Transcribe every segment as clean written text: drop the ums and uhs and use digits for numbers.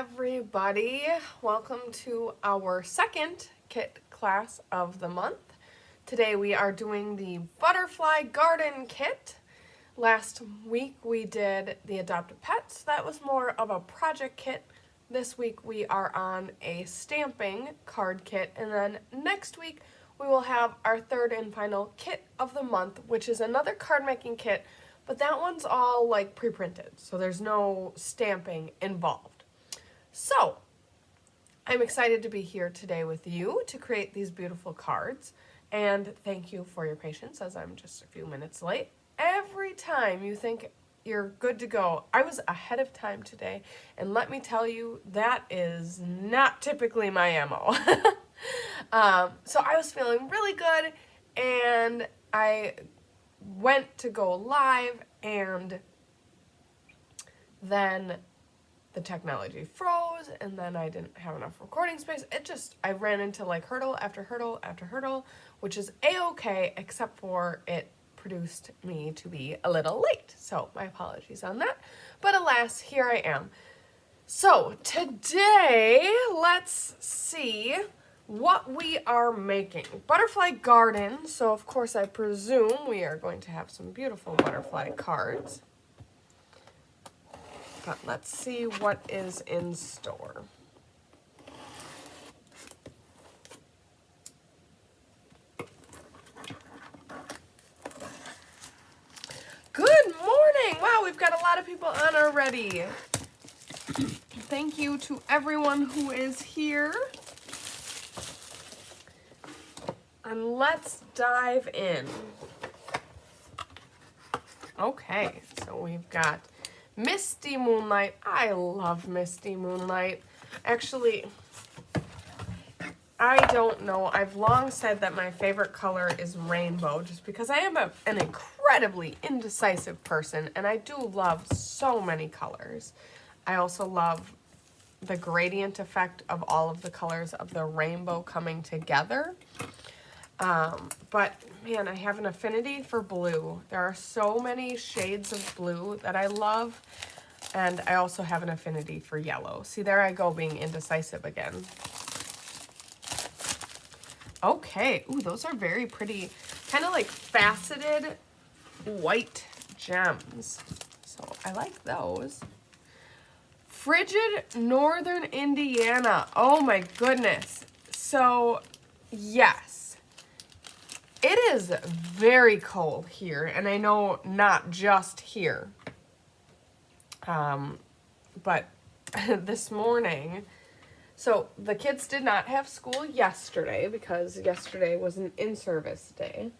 everybody. Welcome to our second kit class of the month. Today we are doing the butterfly garden kit. Last week we did the adopted pets. That was more of a project kit. This week we are on a stamping card kit, and then next week we will have our third and final kit of the month, which is another card making kit, but that one's all like pre-printed, so there's no stamping involved. So, I'm excited to be here today with you to create these beautiful cards, and thank you for your patience as I'm just a few minutes late. Every time you think you're good to go, I was ahead of time today, and let me tell you, that is not typically my MO. So I was feeling really good, and I went to go live, and then the technology froze, and then I didn't have enough recording space. I ran into like hurdle after hurdle after hurdle, which is a-okay, except for it produced me to be a little late. So my apologies on that, but alas, here I am. So today, let's see what we are making. Butterfly garden, so of course I presume we are going to have some beautiful butterfly cards. But let's see what is in store. Good morning! Wow, we've got a lot of people on already. Thank you to everyone who is here. And let's dive in. Okay, so we've got Misty Moonlight. I love Misty Moonlight. Actually, I don't know. I've long said that my favorite color is rainbow, just because I am an incredibly indecisive person, and I do love so many colors. I also love the gradient effect of all of the colors of the rainbow coming together. But man, I have an affinity for blue. There are so many shades of blue that I love, and I also have an affinity for yellow. See, there I go being indecisive again. Okay, ooh, those are very pretty, kind of like faceted white gems. So I like those. Frigid Northern Indiana. Oh my goodness. So, yes. It is very cold here, and I know not just here, but this morning, so the kids did not have school yesterday because yesterday was an in-service day.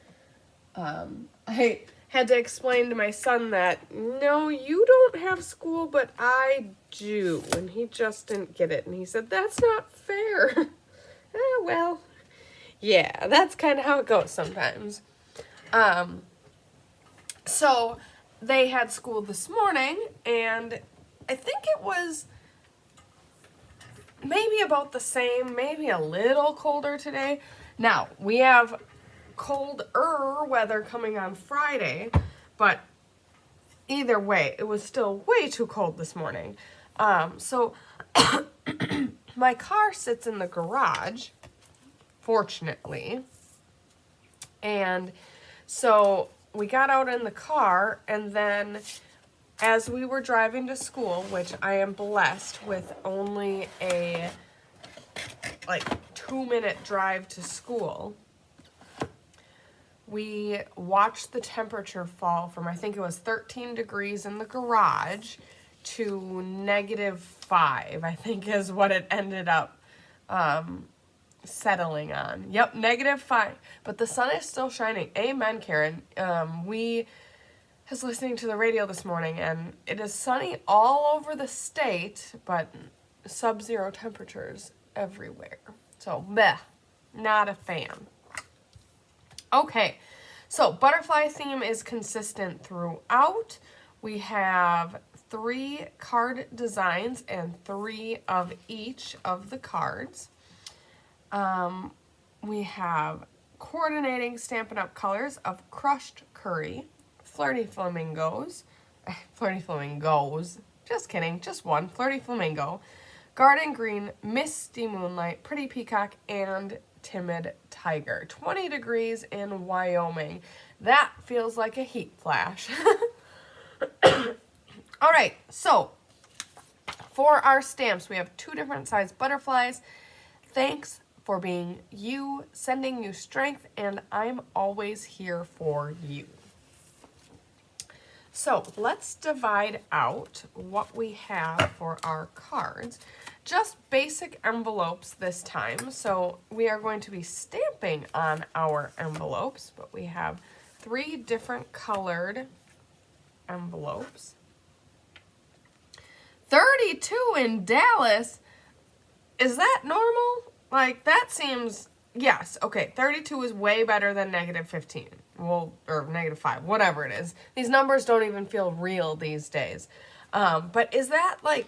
I had to explain to my son that, no, you don't have school, but I do, and he just didn't get it, and he said, that's not fair. Well, yeah, that's kind of how it goes sometimes. So they had school this morning, and I think it was maybe about the same, maybe a little colder today. Now, we have colder weather coming on Friday, but either way, it was still way too cold this morning. So my car sits in the garage, fortunately, and so we got out in the car, and then as we were driving to school, which I am blessed with only a like 2-minute drive to school, we watched the temperature fall from, I think it was 13 degrees in the garage to -5, I think is what it ended up settling on. Yep, -5. But the sun is still shining. Amen, Karen. We was listening to the radio this morning, and it is sunny all over the state, but sub-zero temperatures everywhere. So, bleh, not a fan. Okay, so butterfly theme is consistent throughout. We have 3 card designs and 3 of each of the cards. We have coordinating Stampin' Up! Colors of Crushed Curry, Flirty Flamingos, just kidding, just one, Flirty Flamingo, Garden Green, Misty Moonlight, Pretty Peacock, and Timid Tiger. 20 degrees in Wyoming. That feels like a heat flash. All right, so for our stamps, we have 2 different size butterflies. Thanks for being you, sending you strength, and I'm always here for you. So let's divide out what we have for our cards. Just basic envelopes this time. So we are going to be stamping on our envelopes, but we have 3 different colored envelopes. 32 in Dallas. Is that normal? Like, that seems, yes, okay, 32 is way better than -15. Well, or -5, whatever it is. These numbers don't even feel real these days. But is that, like,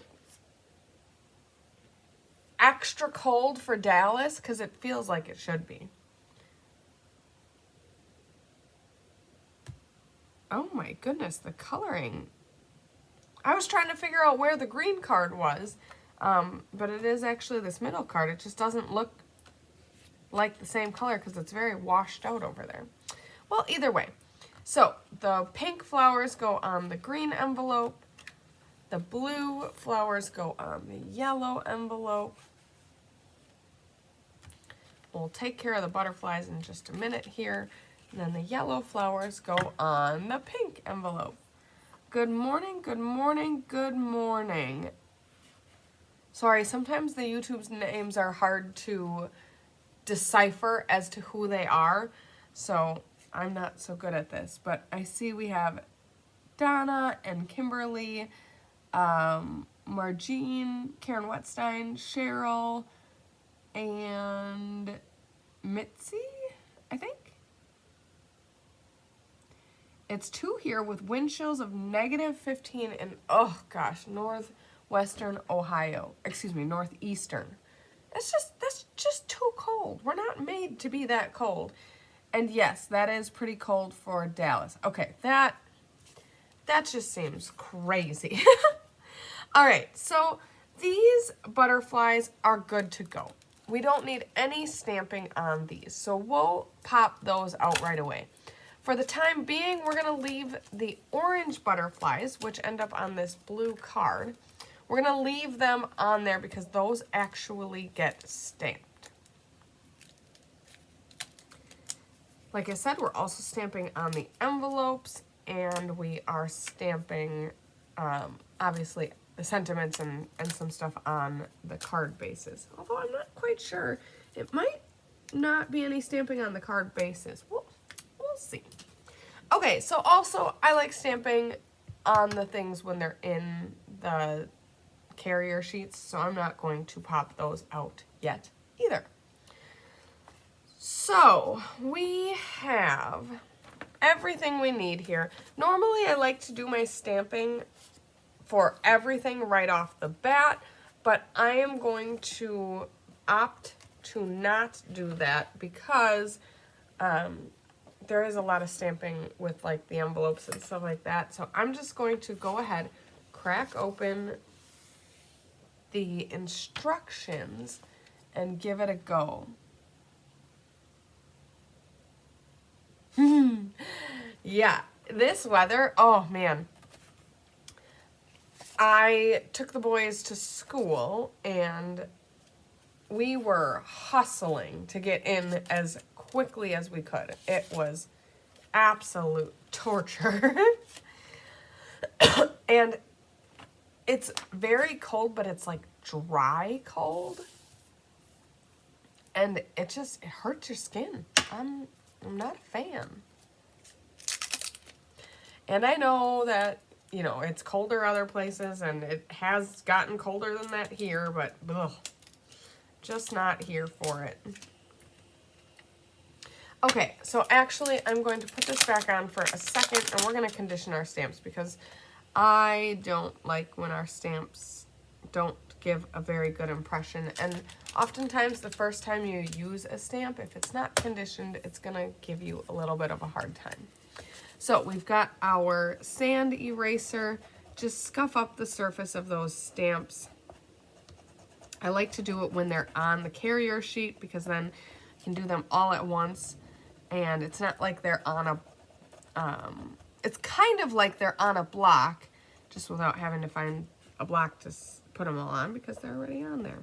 extra cold for Dallas? Because it feels like it should be. Oh my goodness, the coloring. I was trying to figure out where the green card was, but it is actually this middle card. It just doesn't look like the same color because it's very washed out over there. Well, either way. So the pink flowers go on the green envelope. The blue flowers go on the yellow envelope. We'll take care of the butterflies in just a minute here. And then the yellow flowers go on the pink envelope. Good morning, good morning, good morning. Sorry, sometimes the YouTube's names are hard to decipher as to who they are, so I'm not so good at this. But I see we have Donna and Kimberly, Margene, Karen Wetstein, Cheryl, and Mitzi, I think. It's 2 here with wind chills of -15 in, oh gosh, northwestern Ohio. Excuse me, northeastern. That's just too cold. We're not made to be that cold. And yes, that is pretty cold for Dallas. Okay, that just seems crazy. All right, so these butterflies are good to go. We don't need any stamping on these, so we'll pop those out right away. For the time being, we're going to leave the orange butterflies, which end up on this blue card. We're going to leave them on there because those actually get stamped. Like I said, we're also stamping on the envelopes, and we are stamping, obviously, the sentiments and some stuff on the card bases. Although I'm not quite sure. It might not be any stamping on the card bases. We'll see. Okay, so also I like stamping on the things when they're in the carrier sheets, so I'm not going to pop those out yet either. So we have everything we need here. Normally I like to do my stamping for everything right off the bat, but I am going to opt to not do that because there is a lot of stamping with like the envelopes and stuff like that. So I'm just going to go ahead, crack open the instructions and give it a go. Yeah, this weather, oh man. I took the boys to school and we were hustling to get in as quickly as we could. It was absolute torture. And it's very cold, but it's like dry cold. And it hurts your skin. I'm not a fan. And I know that, you know, it's colder other places and it has gotten colder than that here, but ugh, just not here for it. Okay, so actually I'm going to put this back on for a second and we're going to condition our stamps because I don't like when our stamps don't give a very good impression. And oftentimes the first time you use a stamp, if it's not conditioned, it's going to give you a little bit of a hard time. So we've got our sand eraser. Just scuff up the surface of those stamps. I like to do it when they're on the carrier sheet because then you can do them all at once, and it's not like they're on a, it's kind of like they're on a block, just without having to find a block to put them all on because they're already on there.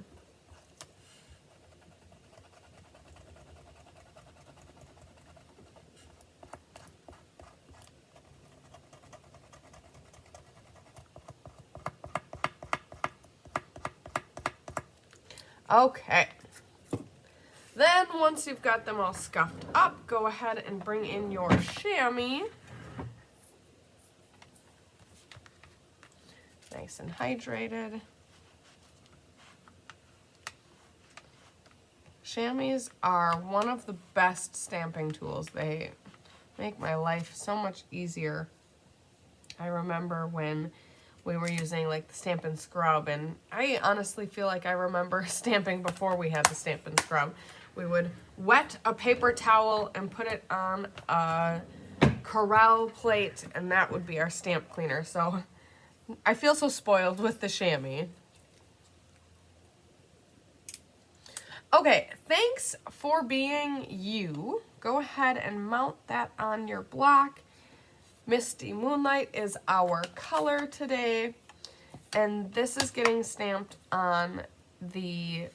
Okay. Then once you've got them all scuffed up, go ahead and bring in your chamois. Nice and hydrated. Chamois are one of the best stamping tools. They make my life so much easier. I remember when we were using like the Stampin' Scrub, and I honestly feel like I remember stamping before we had the Stampin' Scrub. We would wet a paper towel and put it on a Corelle plate, and that would be our stamp cleaner. So I feel so spoiled with the chamois. Okay, thanks for being you. Go ahead and mount that on your block. Misty Moonlight is our color today, and this is getting stamped on the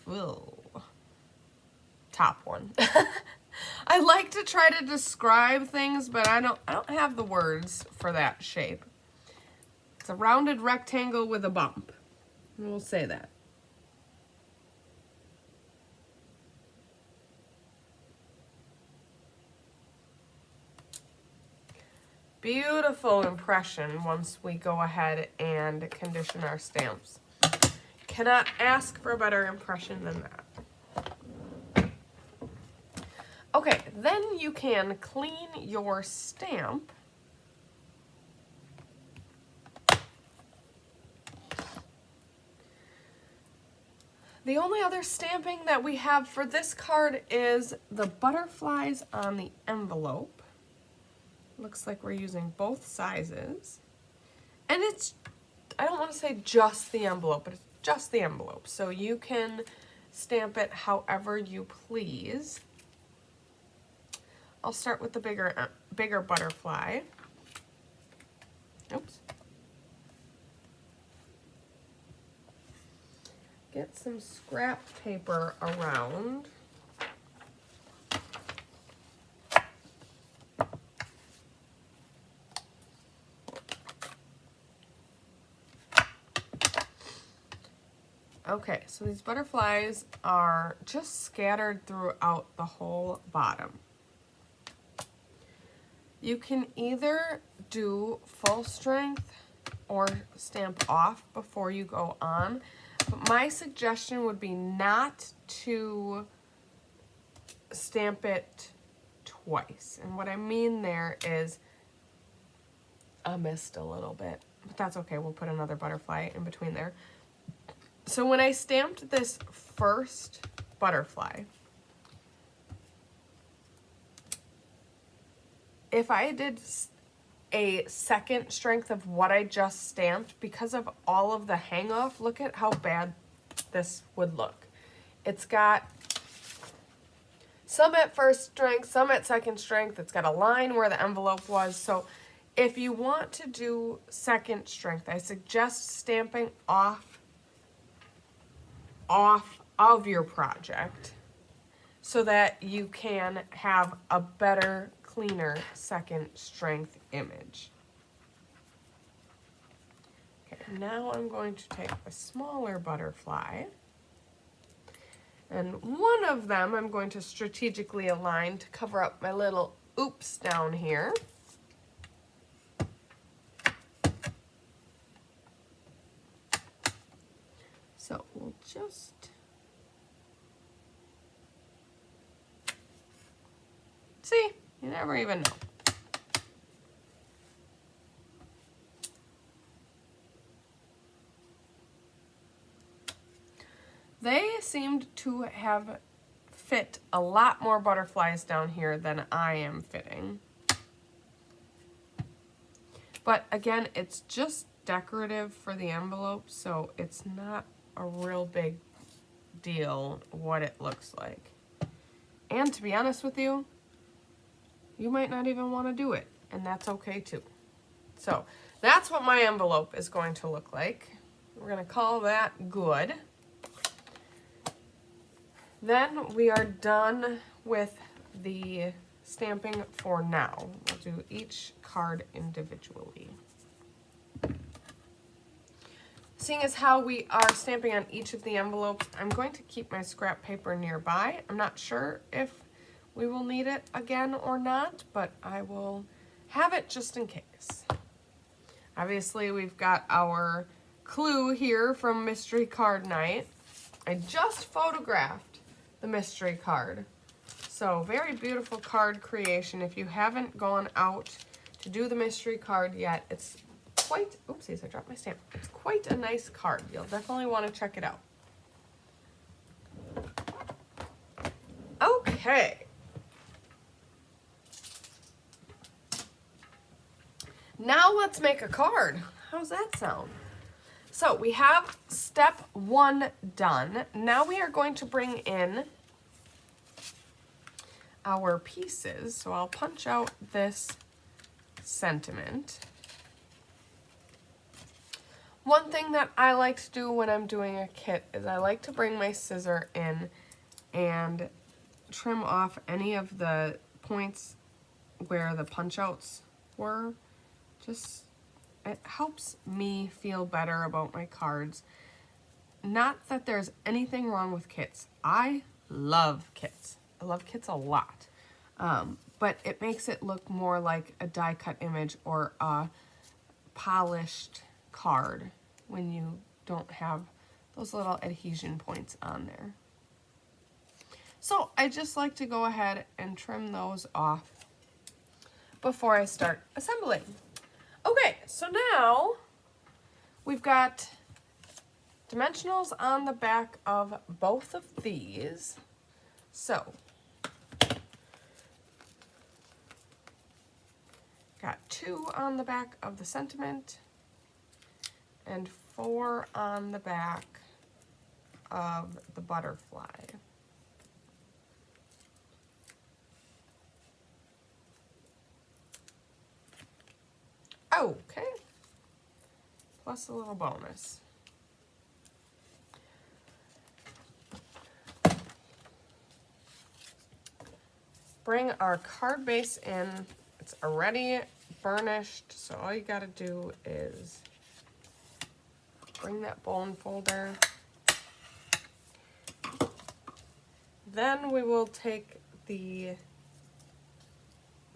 top one. I like to try to describe things, but I don't have the words for that shape. It's a rounded rectangle with a bump. We'll say that. Beautiful impression once we go ahead and condition our stamps. Cannot ask for a better impression than that. Okay, then you can clean your stamp. The only other stamping that we have for this card is the butterflies on the envelope. Looks like we're using both sizes. And it's, I don't want to say just the envelope, but it's just the envelope. So you can stamp it however you please. I'll start with the bigger butterfly. Oops. Get some scrap paper around. Okay, so these butterflies are just scattered throughout the whole bottom. You can either do full strength or stamp off before you go on, but my suggestion would be not to stamp it twice. And what I mean there is I missed a little bit, but that's okay. We'll put another butterfly in between there. So when I stamped this first butterfly, if I did a second strength of what I just stamped, because of all of the hang off, look at how bad this would look. It's got some at first strength, some at second strength. It's got a line where the envelope was. So if you want to do second strength, I suggest stamping off of your project so that you can have a better, cleaner second strength image. Okay, now I'm going to take a smaller butterfly, and one of them I'm going to strategically align to cover up my little oops down here. So we'll just see, you never even know. They seemed to have fit a lot more butterflies down here than I am fitting. But again, it's just decorative for the envelope, so it's not a real big deal what it looks like. And to be honest with you, you might not even want to do it, and that's okay too. So that's what my envelope is going to look like. We're going to call that good. Then we are done with the stamping for now. We'll do each card individually. Seeing as how we are stamping on each of the envelopes, I'm going to keep my scrap paper nearby. I'm not sure if we will need it again or not, but I will have it just in case. Obviously, we've got our clue here from Mystery Card Night. I just photographed the mystery card. So very beautiful card creation. If you haven't gone out to do the mystery card yet, it's quite, oopsies, I dropped my stamp. It's quite a nice card. You'll definitely want to check it out. Okay. Now let's make a card. How's that sound? So we have step 1 done. Now we are going to bring in our pieces. So I'll punch out this sentiment. One thing that I like to do when I'm doing a kit is I like to bring my scissor in and trim off any of the points where the punch outs were. Just, it helps me feel better about my cards. Not that there's anything wrong with kits. I love kits. I love kits a lot. But it makes it look more like a die cut image or a polished card when you don't have those little adhesion points on there. So I just like to go ahead and trim those off before I start assembling. Okay, so now we've got dimensionals on the back of both of these. So, got 2 on the back of the sentiment and 4 on the back of the butterfly. Okay, plus a little bonus. Bring our card base in. It's already burnished, so all you gotta do is bring that bone folder. Then we will take the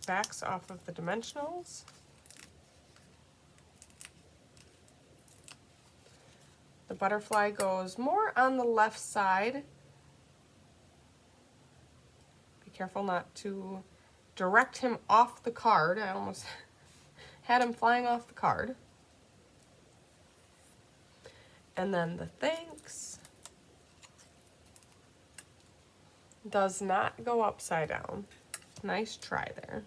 backs off of the dimensionals. The butterfly goes more on the left side. Be careful not to direct him off the card. I almost had him flying off the card. And then the thanks does not go upside down. Nice try there.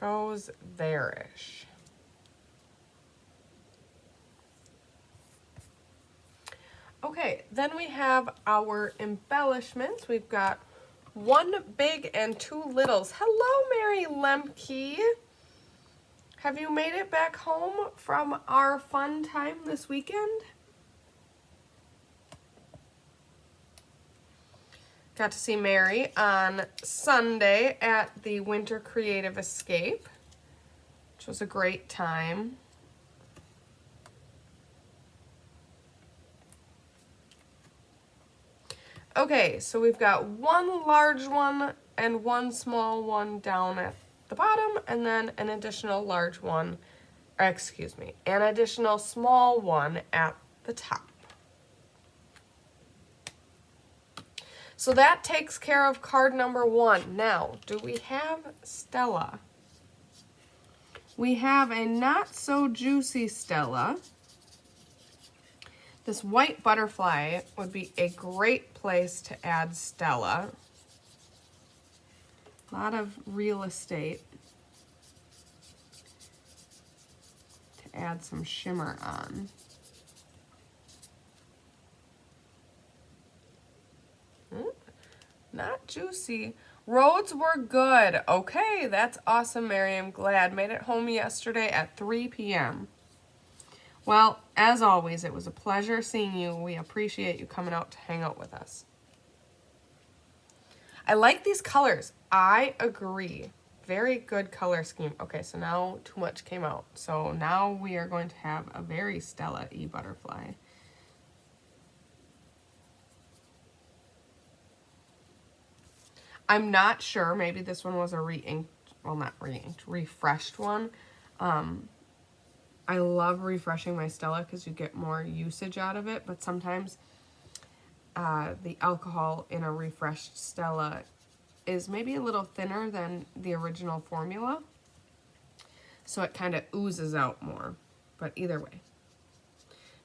Goes there-ish. Okay, then we have our embellishments. We've got 1 big and 2 littles. Hello, Mary Lemke. Have you made it back home from our fun time this weekend? Got to see Mary on Sunday at the Winter Creative Escape, which was a great time. Okay, so we've got 1 large one and 1 small one down at the bottom, and then an additional large one, or excuse me, an additional small one at the top. So that takes care of card number 1. Now, do we have Stella? We have a not so juicy Stella. This white butterfly would be a great place to add Stella. A lot of real estate to add some shimmer on. Not juicy. Roads were good. Okay, that's awesome, Miriam. Glad. Made it home yesterday at 3 p.m. Well, as always, it was a pleasure seeing you. We appreciate you coming out to hang out with us. I like these colors. I agree. Very good color scheme. Okay, so now too much came out. So now we are going to have a very Stella-y butterfly. I'm not sure. Maybe this one was a re-inked, well, not re-inked, refreshed one. I love refreshing my Stella because you get more usage out of it, but sometimes the alcohol in a refreshed Stella is maybe a little thinner than the original formula, so it kind of oozes out more, but either way.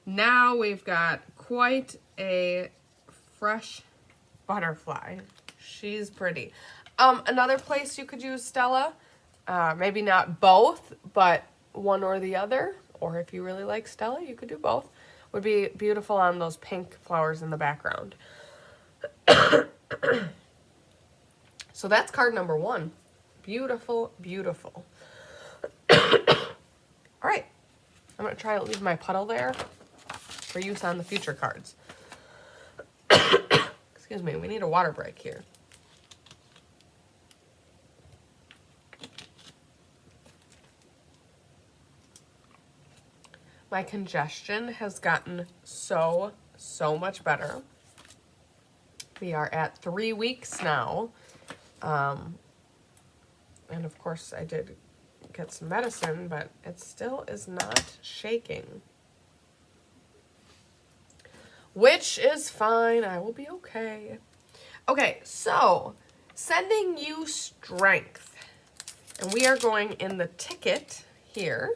Now we've got quite a fresh butterfly. She's pretty. Another place you could use Stella, maybe not both, but one or the other, or if you really like Stella, you could do both, would be beautiful on those pink flowers in the background. So that's card number 1. Beautiful, beautiful. All right, I'm going to try to leave my puddle there for use on the future cards. Excuse me, we need a water break here. My congestion has gotten so much better. We are at 3 weeks now. And of course I did get some medicine, but it still is not shaking. Which is fine. I will be okay. Okay, so sending you strength. And we are going in the ticket here.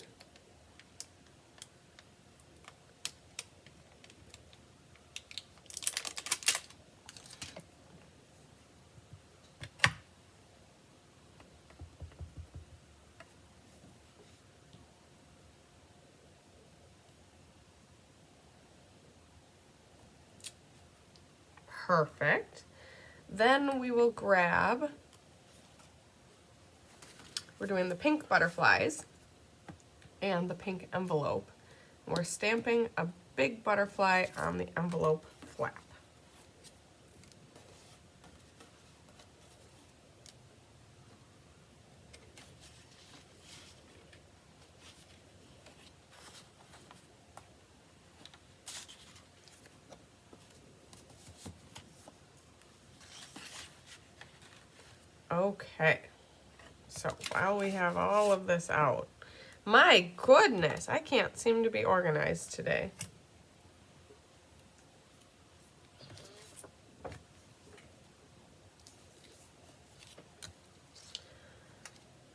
Perfect. Then we will grab, we're doing the pink butterflies and the pink envelope. We're stamping a big butterfly on the envelope flap. Okay, so while we have all of this out, my goodness, I can't seem to be organized today.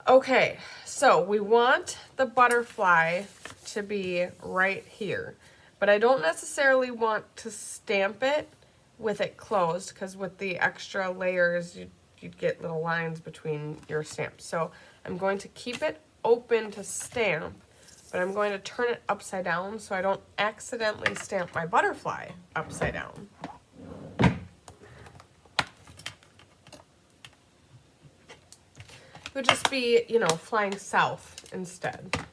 Okay, so we want the butterfly to be right here, but I don't necessarily want to stamp it with it closed, because with the extra layers, you'd get little lines between your stamps. So I'm going to keep it open to stamp, but I'm going to turn it upside down so I don't accidentally stamp my butterfly upside down. It would just be, you know, flying south instead.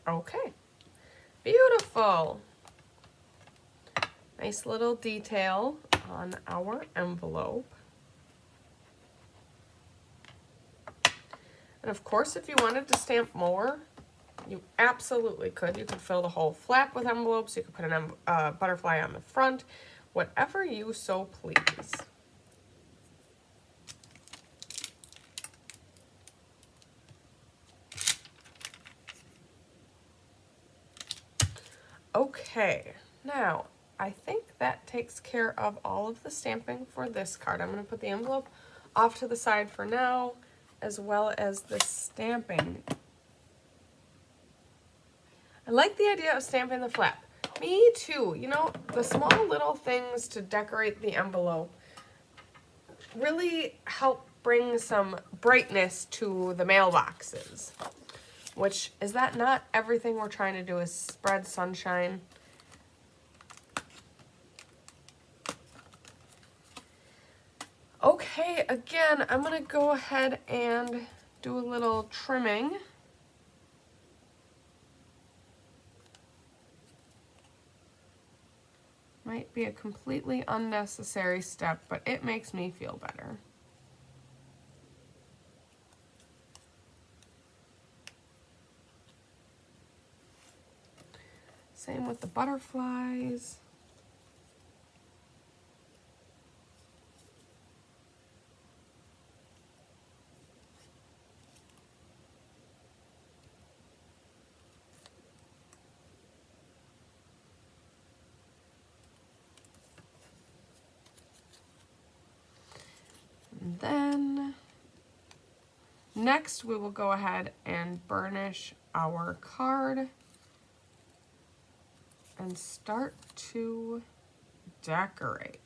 Okay, beautiful. Nice little detail on our envelope. And of course, if you wanted to stamp more, you absolutely could. You could fill the whole flap with envelopes. You could put a butterfly on the front, whatever you so please. Okay, now I think that takes care of all of the stamping for this card. I'm going to put the envelope off to the side for now, as well as the stamping. I like the idea of stamping the flap. Me too. You know, the small little things to decorate the envelope really help bring some brightness to the mailboxes. Which, is that not everything we're trying to do, is spread sunshine? Okay, again, I'm going to go ahead and do a little trimming. Might be a completely unnecessary step, but it makes me feel better. Same with the butterflies. And then next we will go ahead and burnish our card and start to decorate.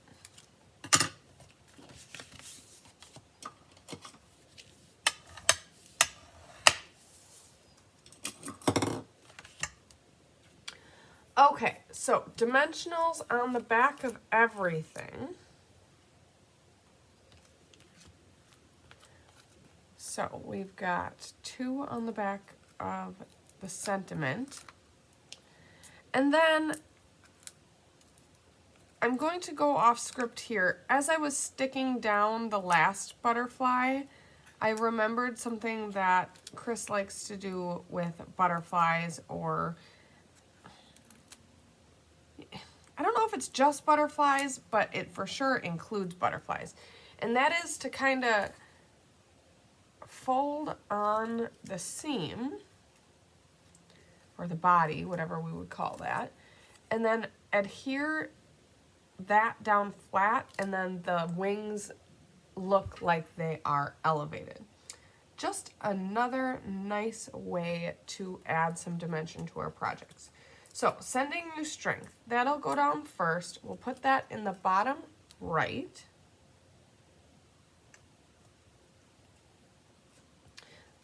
Okay, so dimensionals on the back of everything. So we've got 2 on the back of the sentiment. And then I'm going to go off script here. As I was sticking down the last butterfly, I remembered something that Chris likes to do with butterflies, or I don't know if it's just butterflies, but it for sure includes butterflies. And that is to kind of fold on the seam, or the body, whatever we would call that, and then adhere that down flat, and then the wings look like they are elevated. Just another nice way to add some dimension to our projects. So, sending you strength, that'll go down first. We'll put that in the bottom right.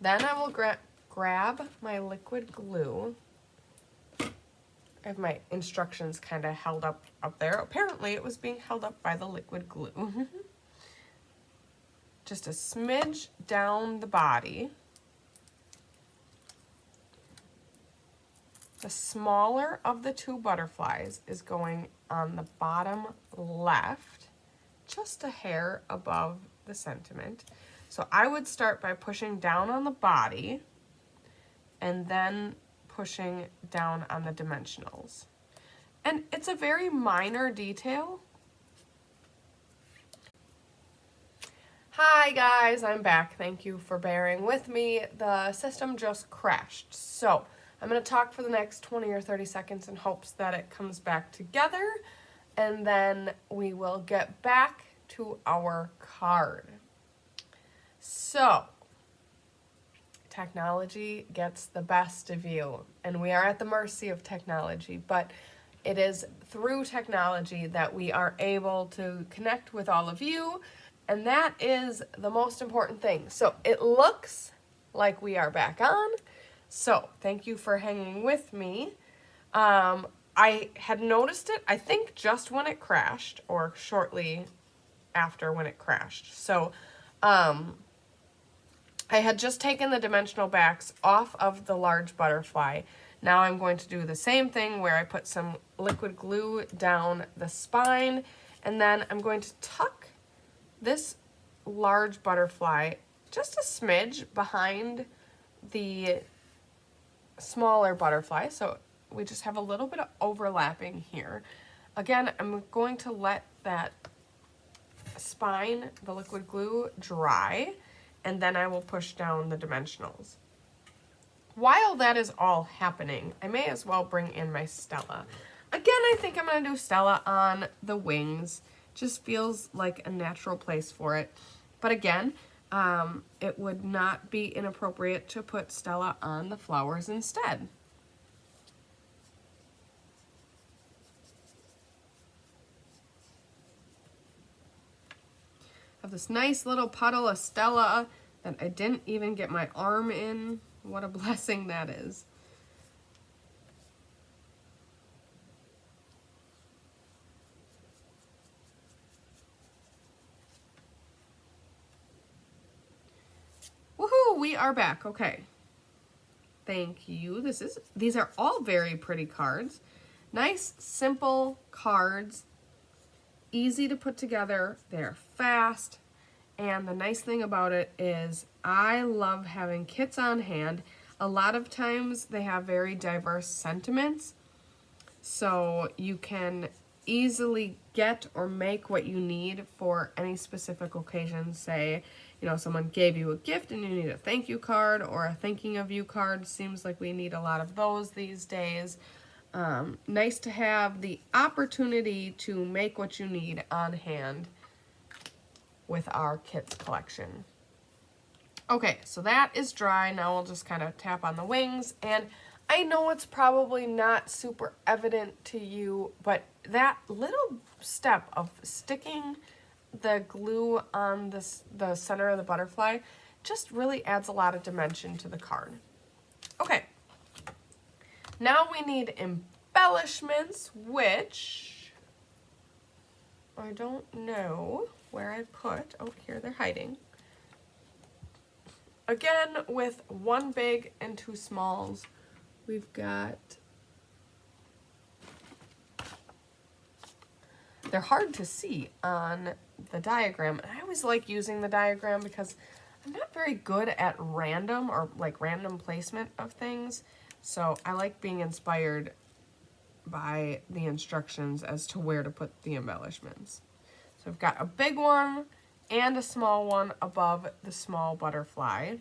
Then I will grab my liquid glue. I have my instructions kind of held up there. Apparently it was being held up by the liquid glue. Just a smidge down the body. The smaller of the 2 butterflies is going on the bottom left, just a hair above the sentiment. So I would start by pushing down on the body and then pushing down on the dimensionals. And it's a very minor detail. Hi guys, I'm back. Thank you for bearing with me. The system just crashed. So I'm going to talk for the next 20 or 30 seconds in hopes that it comes back together, and then we will get back to our card. So, technology gets the best of you, and we are at the mercy of technology, but it is through technology that we are able to connect with all of you, and that is the most important thing. So it looks like we are back on, so thank you for hanging with me. I had noticed it, I think, just when it crashed, or shortly after when it crashed. So I had just taken the dimensional backs off of the large butterfly. Now I'm going to do the same thing where I put some liquid glue down the spine, and then I'm going to tuck this large butterfly just a smidge behind the smaller butterfly. So we just have a little bit of overlapping here. Again, I'm going to let that spine, the liquid glue, dry, and then I will push down the dimensionals. While that is all happening, I may as well bring in my Stella. Again, I think I'm going to do Stella on the wings. Just feels like a natural place for it. But again, it would not be inappropriate to put Stella on the flowers instead. I have this nice little puddle of Stella that I didn't even get my arm in. What a blessing that is. Woohoo, we are back. Okay. Thank you. These are all very pretty cards. Nice, simple cards. Easy to put together. They're fast. And the nice thing about it is I love having kits on hand. A lot of times they have very diverse sentiments. So you can easily get or make what you need for any specific occasion. Say, you know, someone gave you a gift and you need a thank you card or a thinking of you card. Seems like we need a lot of those these days. Nice to have the opportunity to make what you need on hand with our kits collection. Okay, so that is dry. Now we'll just kind of tap on the wings. And I know it's probably not super evident to you, but that little step of sticking the glue on the center of the butterfly just really adds a lot of dimension to the card. Okay, now we need embellishments, which I don't know where I put. Oh, here they're hiding. Again, with one big and two smalls, we've got, they're hard to see on the diagram. And I always like using the diagram because I'm not very good at random or like random placement of things. So I like being inspired by the instructions as to where to put the embellishments. So we've got a big one and a small one above the small butterfly.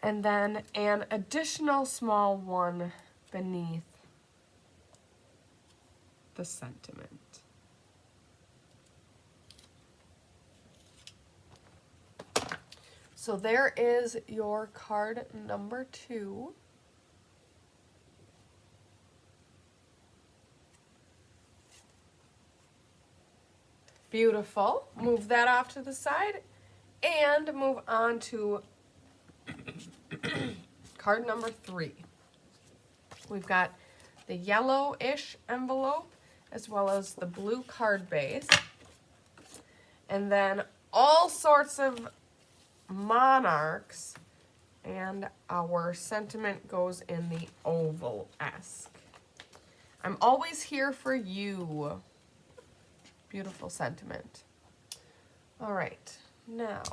And then an additional small one beneath the sentiment. So there is your card number 2. Beautiful. Move that off to the side and move on to card number 3. We've got the yellowish envelope as well as the blue card base. And then all sorts of monarchs, and our sentiment goes in the oval-esque. I'm always here for you. Beautiful sentiment. All right, now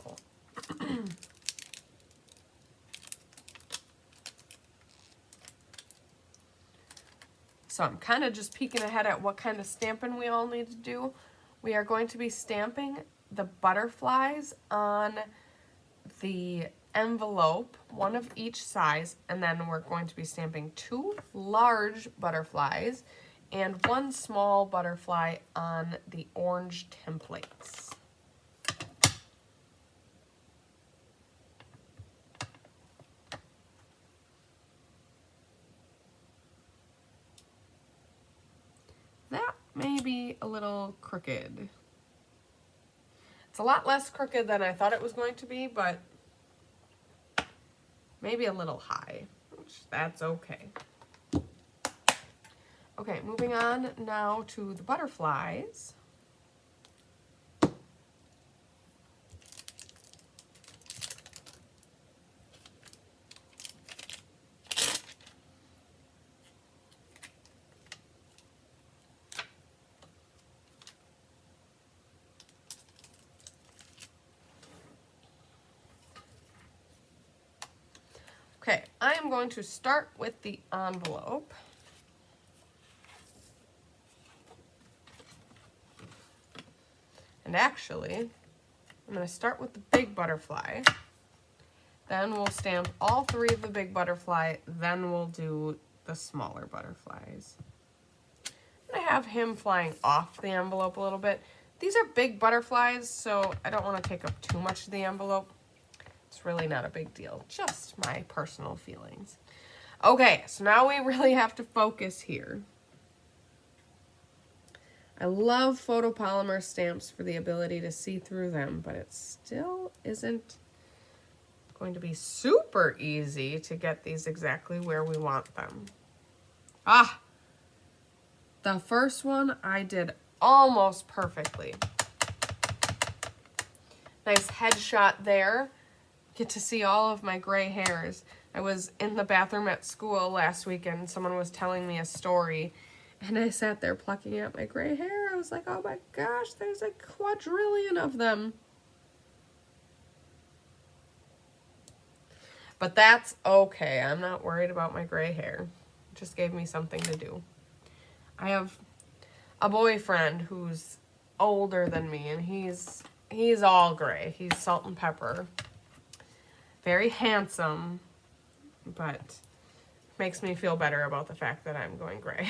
so I'm kind of just peeking ahead at what kind of stamping we all need to do. We are going to be stamping the butterflies on the envelope, one of each size, and then we're going to be stamping 2 large butterflies and 1 small butterfly on the orange templates. That may be a little crooked. It's a lot less crooked than I thought it was going to be, but maybe a little high, which that's okay. Okay, moving on now to the butterflies. Okay, I am going to start with the envelope. And actually, I'm going to start with the big butterfly. Then we'll stamp all 3 of the big butterfly, then we'll do the smaller butterflies. And I have him flying off the envelope a little bit. These are big butterflies, so I don't want to take up too much of the envelope. It's really not a big deal, just my personal feelings. Okay, so now we really have to focus here. I love photopolymer stamps for the ability to see through them, but it still isn't going to be super easy to get these exactly where we want them. Ah! The first one I did almost perfectly. Nice headshot there. Get to see all of my gray hairs. I was in the bathroom at school last weekend. Someone was telling me a story, and I sat there plucking at my gray hair. I was like, oh my gosh, there's a quadrillion of them. But that's okay. I'm not worried about my gray hair. It just gave me something to do. I have a boyfriend who's older than me, and he's all gray. He's salt and pepper. Very handsome, but makes me feel better about the fact that I'm going gray.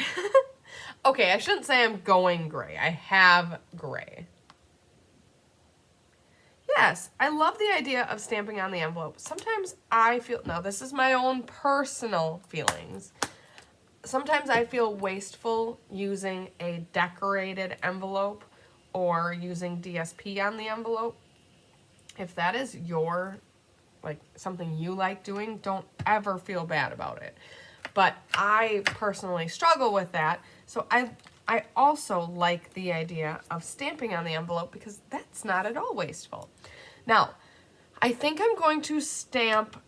Okay, I shouldn't say I'm going gray. I have gray. Yes, I love the idea of stamping on the envelope. Sometimes I feel, now this is my own personal feelings. Sometimes I feel wasteful using a decorated envelope or using DSP on the envelope. If that is your, like, something you like doing, don't ever feel bad about it. But I personally struggle with that, so I also like the idea of stamping on the envelope because that's not at all wasteful. Now, I think I'm going to stamp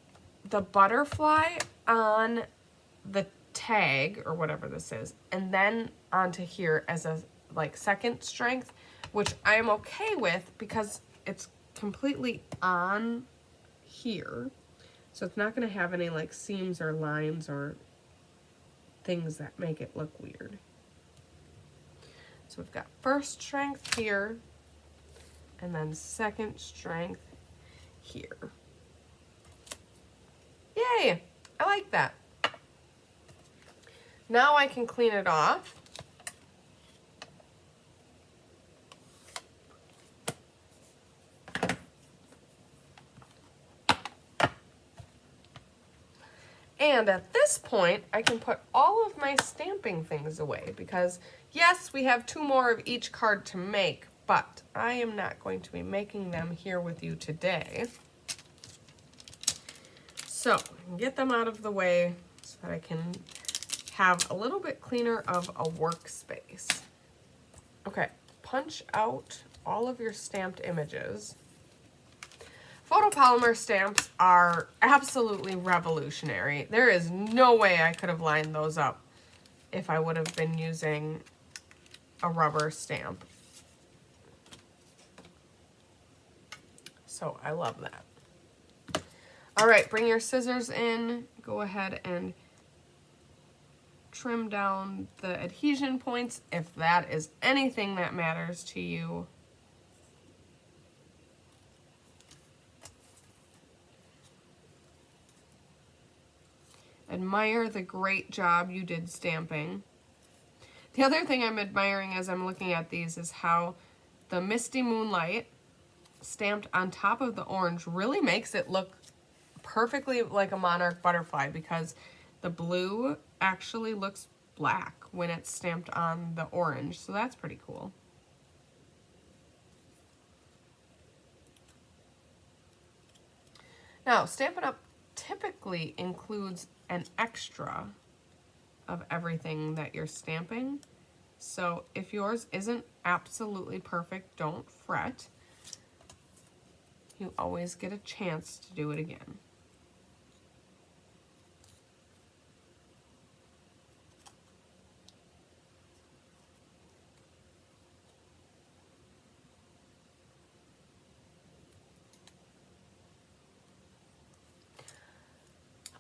the butterfly on the tag or whatever this is, and then onto here as a like second strength, which I am okay with because it's completely on here, so it's not going to have any like seams or lines or things that make it look weird. So we've got first strength here and then second strength here. Yay! I like that. Now I can clean it off. And at this point, I can put all of my stamping things away because, yes, we have 2 more of each card to make, but I am not going to be making them here with you today. So, get them out of the way so that I can have a little bit cleaner of a workspace. Okay, punch out all of your stamped images. Photopolymer stamps are absolutely revolutionary. There is no way I could have lined those up if I would have been using a rubber stamp. So I love that. All right, bring your scissors in. Go ahead and trim down the adhesion points if that is anything that matters to you. Admire the great job you did stamping. The other thing I'm admiring as I'm looking at these is how the Misty Moonlight stamped on top of the orange really makes it look perfectly like a monarch butterfly because the blue actually looks black when it's stamped on the orange, so that's pretty cool. Now, Stampin' Up! Typically includes an extra of everything that you're stamping. So if yours isn't absolutely perfect, don't fret. You always get a chance to do it again.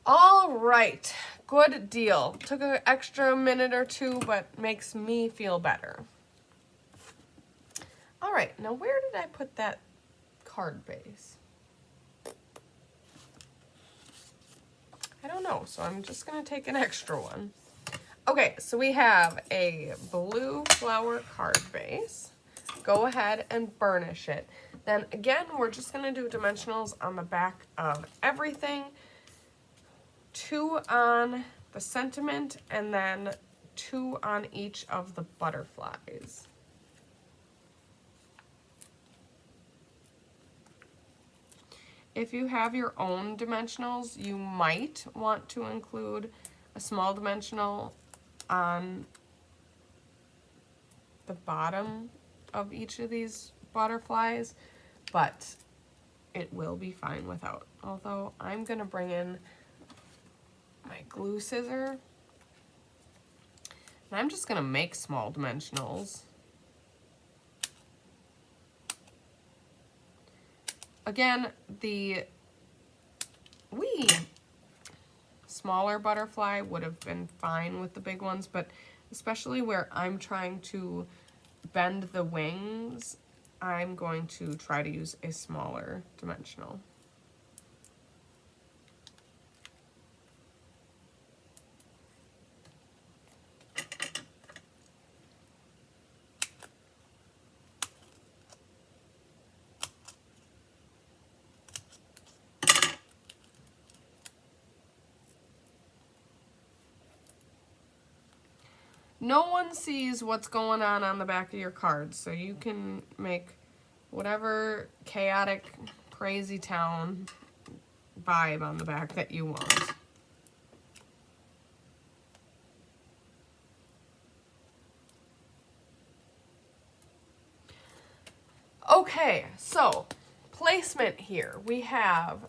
All right, good deal. Took an extra minute or 2, but makes me feel better. All right, now where did I put that card base? I don't know, so I'm just gonna take an extra one. Okay, so we have a blue flower card base. Go ahead and burnish it. Then again, we're just gonna do dimensionals on the back of everything. 2 on the sentiment and then 2 on each of the butterflies. If you have your own dimensionals, you might want to include a small dimensional on the bottom of each of these butterflies, but it will be fine without. Although I'm gonna bring in my glue scissor, and I'm just gonna make small dimensionals. Again, the wee smaller butterfly would have been fine with the big ones, but especially where I'm trying to bend the wings, I'm going to try to use a smaller dimensional. No one sees what's going on the back of your cards, so you can make whatever chaotic, crazy town vibe on the back that you want. Okay, so placement here. We have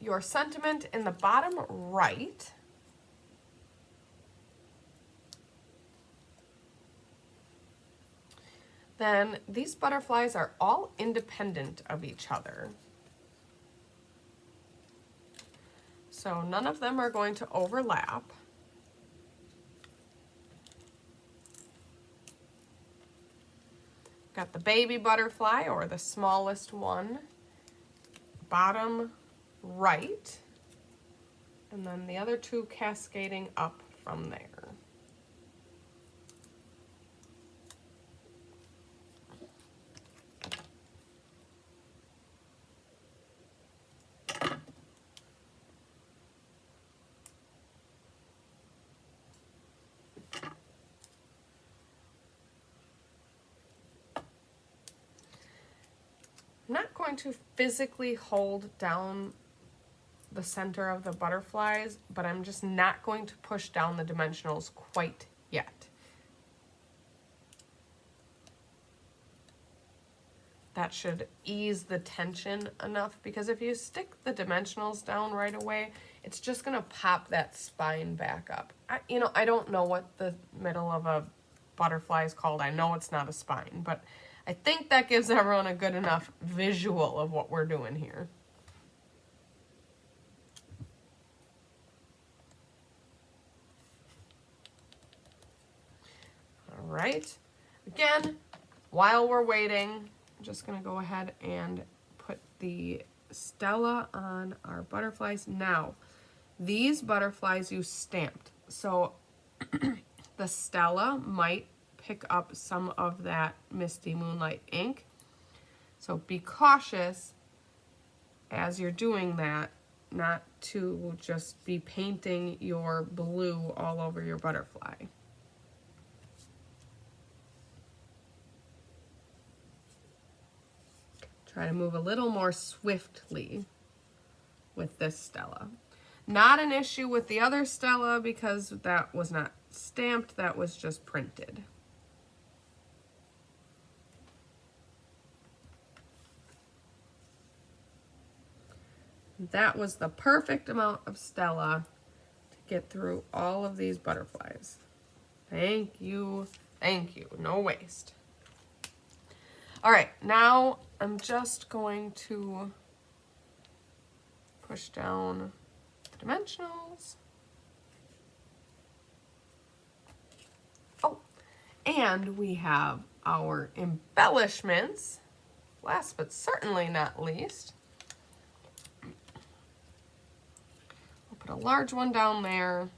your sentiment in the bottom right. Then these butterflies are all independent of each other. So none of them are going to overlap. Got the baby butterfly, or the smallest one, bottom right, and then the other 2 cascading up from there. I'm not going to physically hold down the center of the butterflies, but I'm just not going to push down the dimensionals quite yet. That should ease the tension enough, because if you stick the dimensionals down right away, it's just gonna pop that spine back up. I don't know what the middle of a butterfly is called. I know it's not a spine, but I think that gives everyone a good enough visual of what we're doing here. All right. Again, while we're waiting, I'm just going to go ahead and put the Stella on our butterflies. Now, these butterflies you stamped, so the Stella might pick up some of that Misty Moonlight ink. So be cautious as you're doing that, not to just be painting your blue all over your butterfly. Try to move a little more swiftly with this Stella. Not an issue with the other Stella because that was not stamped, that was just printed. That was the perfect amount of Stella to get through all of these butterflies. Thank you, no waste. All right, now I'm just going to push down the dimensionals. Oh, and we have our embellishments. Last but certainly not least, Put a large one down there, a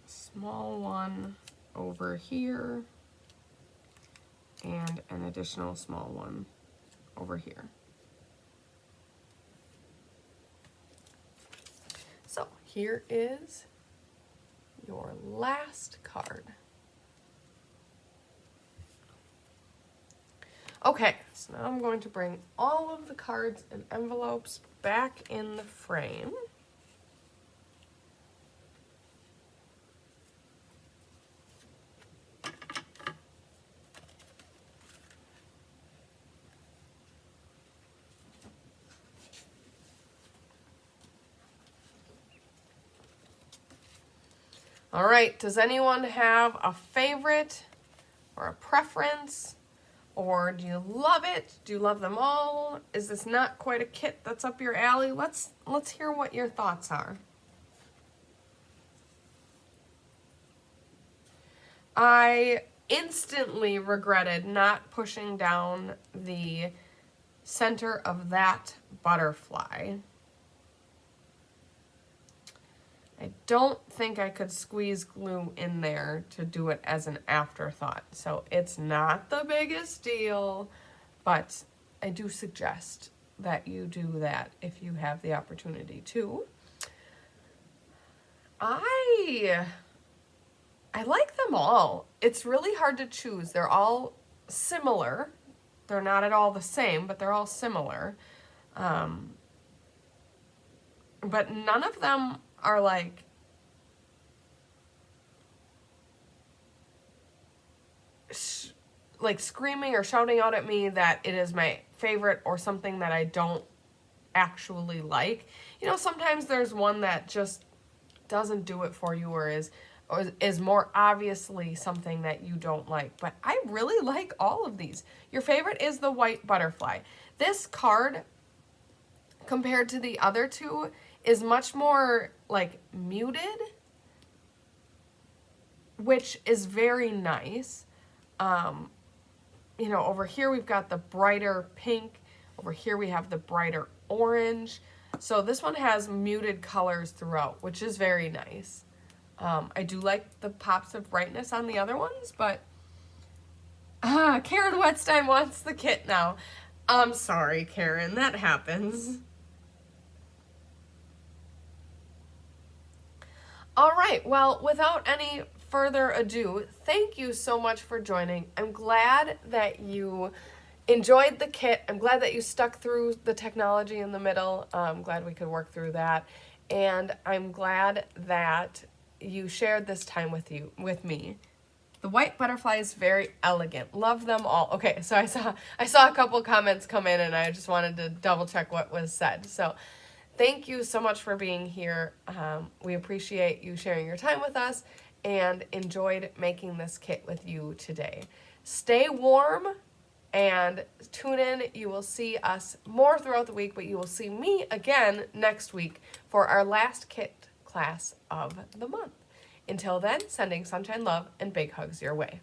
small one over here, and an additional small one over here. So here is your last card. Okay, so now I'm going to bring all of the cards and envelopes back in the frame. All right, does anyone have a favorite or a preference? Or do you love it? Do you love them all? Is this not quite a kit that's up your alley? Let's hear what your thoughts are. I instantly regretted not pushing down the center of that butterfly. I don't think I could squeeze glue in there to do it as an afterthought. So it's not the biggest deal, but I do suggest that you do that if you have the opportunity to. I like them all. It's really hard to choose. They're all similar. They're not at all the same, but they're all similar. But none of them are like screaming or shouting out at me that it is my favorite or something that I don't actually like. You know, sometimes there's one that just doesn't do it for you or is more obviously something that you don't like. But I really like all of these. Your favorite is the white butterfly. This card, compared to the other two, is much more like muted, which is very nice. You know, over here we've got the brighter pink. Over here we have the brighter orange. So this one has muted colors throughout, which is very nice. I do like the pops of brightness on the other ones, but Karen Wetstein wants the kit now. I'm sorry, Karen, that happens. All right, well, without any further ado, thank you so much for joining. I'm glad that you enjoyed the kit. I'm glad that you stuck through the technology in the middle. I'm glad we could work through that. And I'm glad that you shared this time with me. The white butterfly is very elegant. Love them all. Okay, so I saw a couple comments come in and I just wanted to double check what was said. So thank you so much for being here. We appreciate you sharing your time with us and enjoyed making this kit with you today. Stay warm and tune in. You will see us more throughout the week, but you will see me again next week for our last kit class of the month. Until then, sending sunshine, love, and big hugs your way.